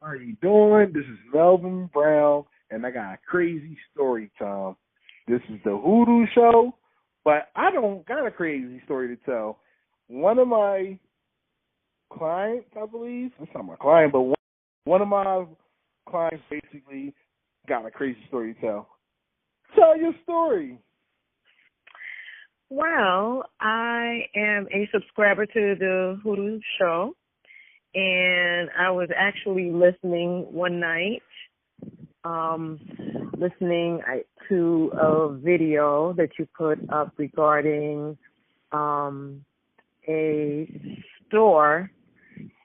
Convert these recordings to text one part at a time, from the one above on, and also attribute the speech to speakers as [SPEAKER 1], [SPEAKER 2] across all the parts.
[SPEAKER 1] How are you doing? This is Melvin Brown, and I got a crazy story time. This is the Hoodoo Show, but I don't got a crazy story to tell. One of my clients, I believe, it's not my client, but one of my clients basically got a crazy story to tell. Tell your story.
[SPEAKER 2] Well, I am a subscriber to the Hoodoo Show, and I was actually listening one night, listening to a video that you put up regarding a store.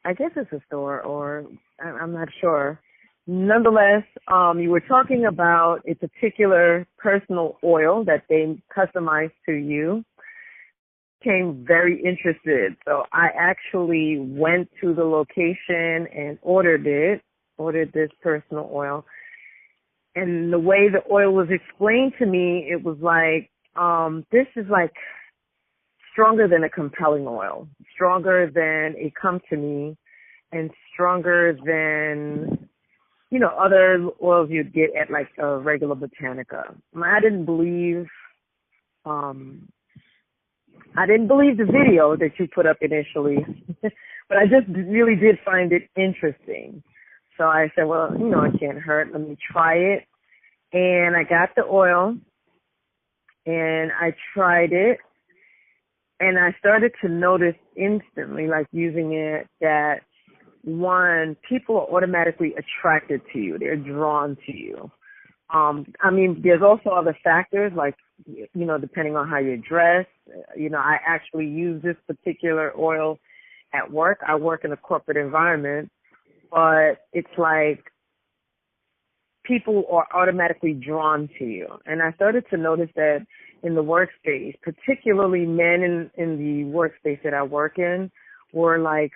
[SPEAKER 2] I guess it's a store, or I'm not sure. Nonetheless, you were talking about a particular personal oil that they customized to you. Became very interested. So I actually went to the location and ordered this personal oil. And the way the oil was explained to me, it was like, this is like stronger than a compelling oil, stronger than a come to me, and stronger than, other oils you'd get at like a regular Botanica. I didn't believe the video that you put up initially, but I just really did find it interesting. So I said, well, it can't hurt. Let me try it. And I got the oil and I tried it, and I started to notice instantly, like using it, that one, people are automatically attracted to you. They're drawn to you. There's also other factors like, depending on how you dress. I actually use this particular oil at work. I work in a corporate environment, but it's like people are automatically drawn to you. And I started to notice that in the workspace, particularly men in the workspace that I work in, were like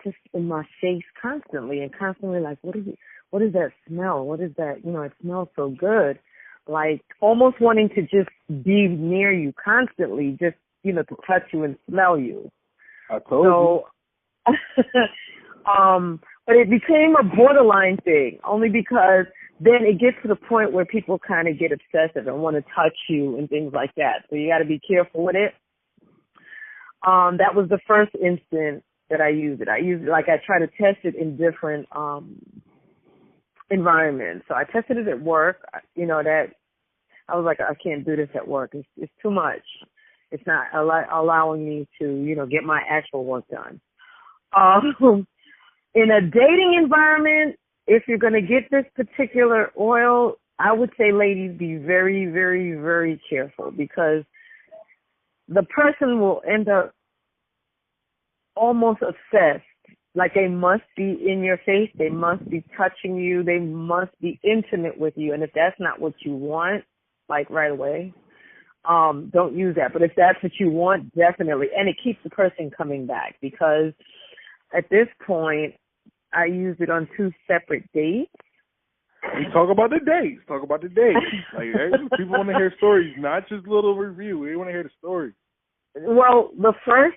[SPEAKER 2] just in my face constantly like, what is that smell? What is that? It smells so good. Like almost wanting to just be near you constantly, just, to touch you and smell you.
[SPEAKER 1] I told you.
[SPEAKER 2] But it became a borderline thing only because then it gets to the point where people kind of get obsessive and want to touch you and things like that. So you got to be careful with it. That was the first instant that I used it. I try to test it in different environments. So I tested it at work. That I was like, I can't do this at work. It's too much. It's not allowing me to, get my actual work done. In a dating environment, if you're going to get this particular oil, I would say, ladies, be very, very, very careful, because the person will end up almost obsessed. Like they must be in your face. They must be touching you. They must be intimate with you. And if that's not what you want, like right away, don't use that. But if that's what you want, definitely. And it keeps the person coming back, because at this point, I used it on 2 separate dates.
[SPEAKER 1] We talk about the dates. Like, people want to hear stories, not just little review. We want to hear the story.
[SPEAKER 2] Well, the first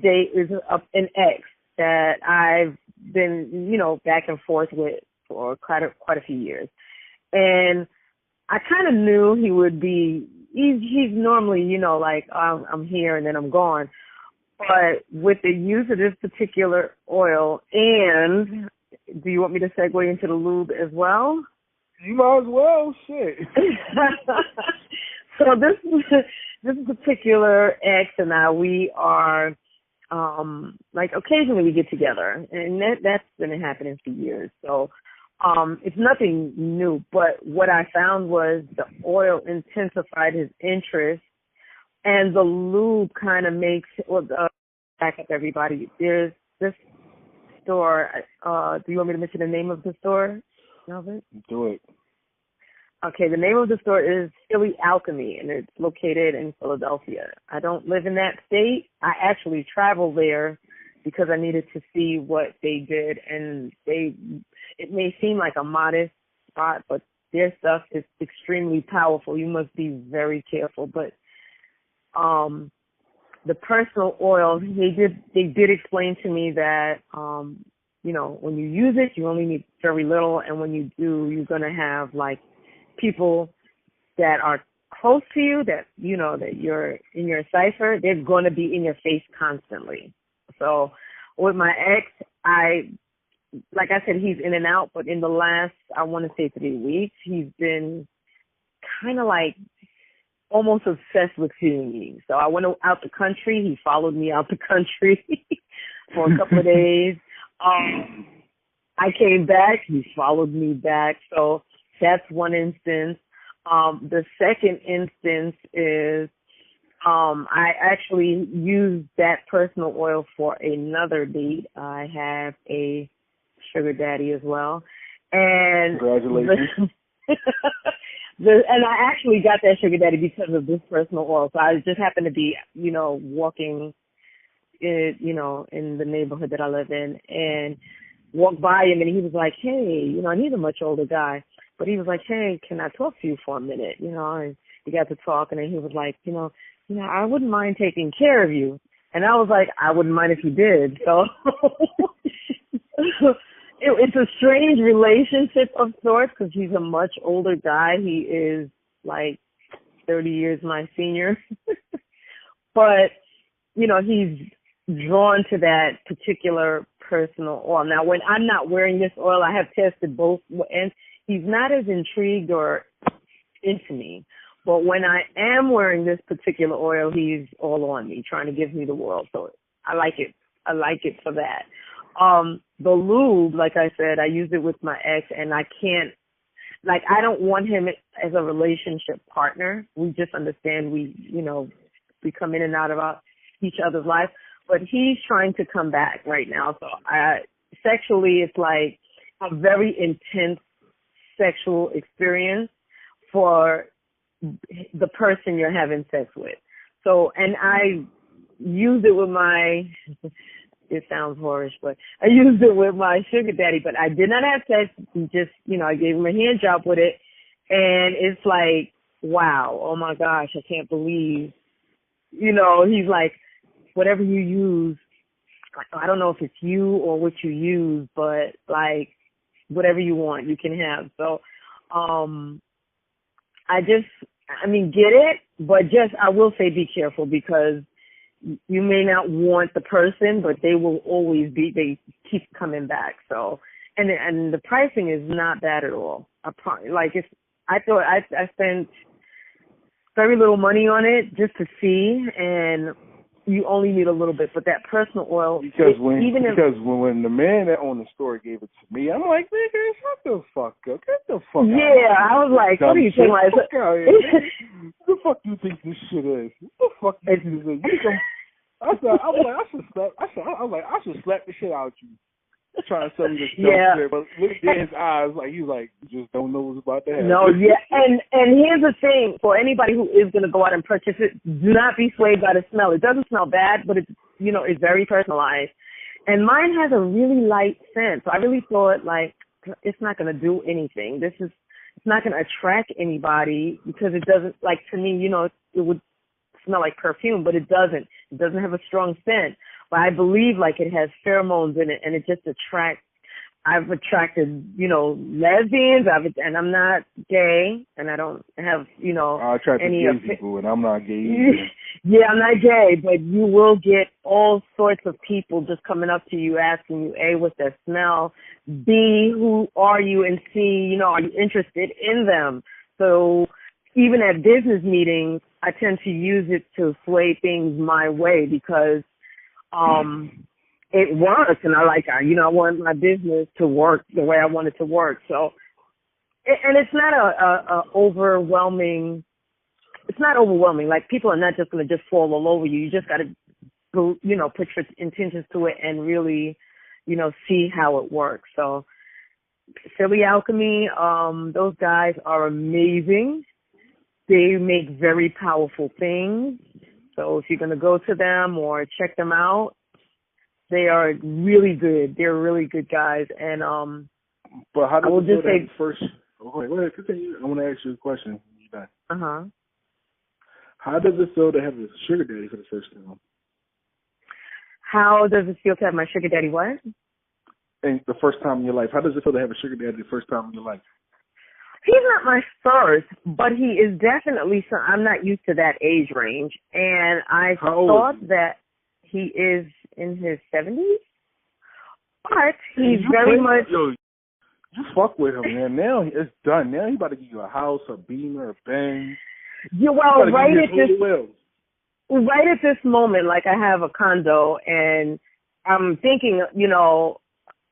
[SPEAKER 2] date is an ex that I've been, back and forth with for quite a few years, and I kind of knew he would be. He's normally, like I'm here and then I'm gone. But with the use of this particular oil, and do you want me to segue into the lube as well?
[SPEAKER 1] You might as well, shit.
[SPEAKER 2] So this particular ex and I, we are, occasionally we get together, and that's been happening for years. So, it's nothing new, but what I found was the oil intensified his interest. And the lube kind of makes, back up everybody. There's this store. Do you want me to mention the name of the store, Melvin?
[SPEAKER 1] Do it.
[SPEAKER 2] Okay, the name of the store is Alchemy, and it's located in Philadelphia. I don't live in that state. I actually traveled there because I needed to see what they did, and it may seem like a modest spot, but their stuff is extremely powerful. You must be very careful, but the personal oil, they did explain to me that when you use it, you only need very little. And when you do, you're going to have like people that are close to you that, that you're in your cipher, they're going to be in your face constantly. So with my ex, like I said, he's in and out, but in the last, I want to say 3 weeks, he's been kind of like almost obsessed with seeing me. So I went out the country. He followed me out the country for a couple of days. I came back. He followed me back. So that's one instance. The second instance is I actually used that personal oil for another date. I have a sugar daddy as well. And
[SPEAKER 1] congratulations.
[SPEAKER 2] And I actually got that sugar daddy because of this personal oil. So I just happened to be, walking, in the neighborhood that I live in, and walked by him, and he was like, hey, and he's a much older guy, but he was like, hey, can I talk to you for a minute? And we got to talk, and then he was like, I wouldn't mind taking care of you. And I was like, I wouldn't mind if you did. So it's a strange relationship of sorts because he's a much older guy. He is like 30 years my senior. But, he's drawn to that particular personal oil. Now, when I'm not wearing this oil, I have tested both, and he's not as intrigued or into me. But when I am wearing this particular oil, he's all on me, trying to give me the world. So I like it. I like it for that. The lube, like I said, I use it with my ex, and I don't want him as a relationship partner. We just understand we come in and out of each other's lives. But he's trying to come back right now. So sexually, it's like a very intense sexual experience for the person you're having sex with. So, and I use it with it sounds whorish, but I used it with my sugar daddy, but I did not have sex. He just, I gave him a hand job with it. And it's like, wow, oh my gosh, I can't believe, he's like, whatever you use, I don't know if it's you or what you use, but like whatever you want, you can have. So, get it, but I will say be careful because you may not want the person, but they will always they keep coming back. So, and the pricing is not bad at all. I thought I spent very little money on it just to see, and you only need a little bit, but that personal oil.
[SPEAKER 1] Because when the man that owned the store gave it to me, I'm like, nigga, shut the fuck up. Get the fuck out.
[SPEAKER 2] Yeah, I was like, what are you saying? Like,
[SPEAKER 1] fuck out here. What the fuck do you think this shit is? What the fuck do you think this is? I should slap the shit out of you. Trying to sell me this stuff, but look at his eyes, like he's like, you just don't know what's about to happen.
[SPEAKER 2] No, yeah, and here's the thing: for anybody who is going to go out and purchase it, do not be swayed by the smell. It doesn't smell bad, but it's it's very personalized. And mine has a really light scent, so I really thought like it's not going to do anything. It's not going to attract anybody because it doesn't. Like to me, it would smell like perfume, but it doesn't. It doesn't have a strong scent. But I believe like it has pheromones in it, and it just attracts. I've attracted, lesbians. And I'm not gay, and I don't have,
[SPEAKER 1] I attract
[SPEAKER 2] any
[SPEAKER 1] gay people, and I'm not gay either.
[SPEAKER 2] Yeah, I'm not gay, but you will get all sorts of people just coming up to you asking you, A, what's that smell? B, who are you? And C, are you interested in them? So even at business meetings, I tend to use it to sway things my way because it works, and I want my business to work the way I want it to work. So, and it's not a overwhelming. It's not overwhelming. Like people are not just going to just fall all over you. You just got to go, put your intentions to it and really, see how it works. So, Philly Alchemy, those guys are amazing. They make very powerful things. So if you're going to go to them or check them out, they are really good. They're really good guys. And
[SPEAKER 1] but how does
[SPEAKER 2] I will just say
[SPEAKER 1] first? Go ahead, continue. I want to ask you a question.
[SPEAKER 2] Uh-huh.
[SPEAKER 1] How does it feel to have a sugar daddy for the first time?
[SPEAKER 2] How does it feel to have my sugar daddy what?
[SPEAKER 1] in the first time in your life? How does it feel to have a sugar daddy the first time in your life?
[SPEAKER 2] He's not my first, but he is definitely I'm not used to that age range. And I thought that he is in his 70s, but he's very much...
[SPEAKER 1] Yo, you fuck with him, man. Now it's done. Now he about to give you a house, a Beamer, a Benz.
[SPEAKER 2] Yeah, well, right at this moment, like I have a condo and I'm thinking,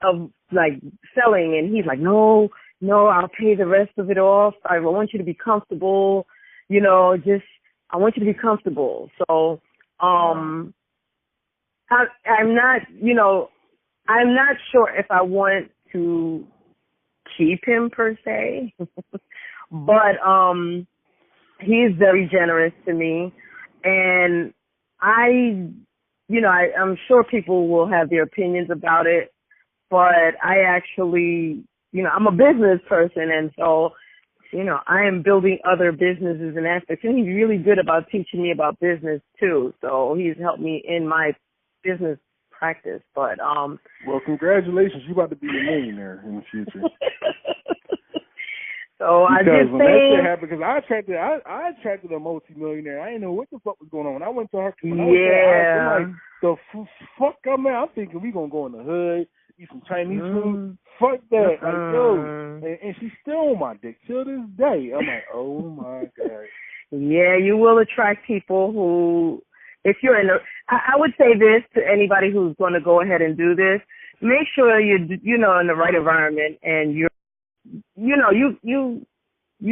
[SPEAKER 2] of like selling, and he's like, no, I'll pay the rest of it off. I want you to be comfortable, I want you to be comfortable. So, I'm not, I'm not sure if I want to keep him per se, but, he's very generous to me, and I'm sure people will have their opinions about it, but I actually, I'm a business person, and so, I am building other businesses and aspects, and he's really good about teaching me about business too, so he's helped me in my business practice, but,
[SPEAKER 1] well, congratulations, you about to be a millionaire in the future.
[SPEAKER 2] So
[SPEAKER 1] because
[SPEAKER 2] I just
[SPEAKER 1] when that shit happened, because I attracted a multimillionaire. I didn't know what the fuck was going on. When I went to her, I'm like, the fuck I'm at. I'm thinking we gonna go in the hood, eat some Chinese food. Fuck that, like yo, and she's still on my dick till this day. I'm like, oh my god.
[SPEAKER 2] Yeah, you will attract people who, if you're I would say this to anybody who's going to go ahead and do this: make sure you're in the right environment and you're you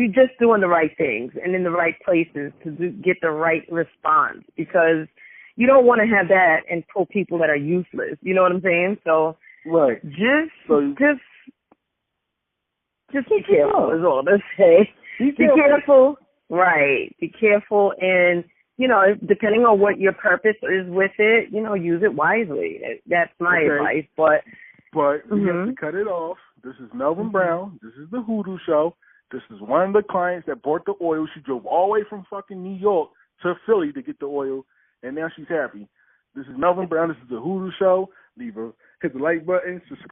[SPEAKER 2] just doing the right things and in the right places to get the right response, because you don't want to have that and pull people that are useless. You know what I'm saying? So
[SPEAKER 1] right.
[SPEAKER 2] Just be careful is all I'm gonna say. Be careful. Right. Be careful, and depending on what your purpose is with it, use it wisely. That's my advice. But
[SPEAKER 1] we have to cut it off. This is Melvin Brown. This is the Hoodoo Show. This is one of the clients that bought the oil. She drove all the way from fucking New York to Philly to get the oil, and now she's happy. This is Melvin Brown. This is the Hoodoo Show. Hit the like button, subscribe.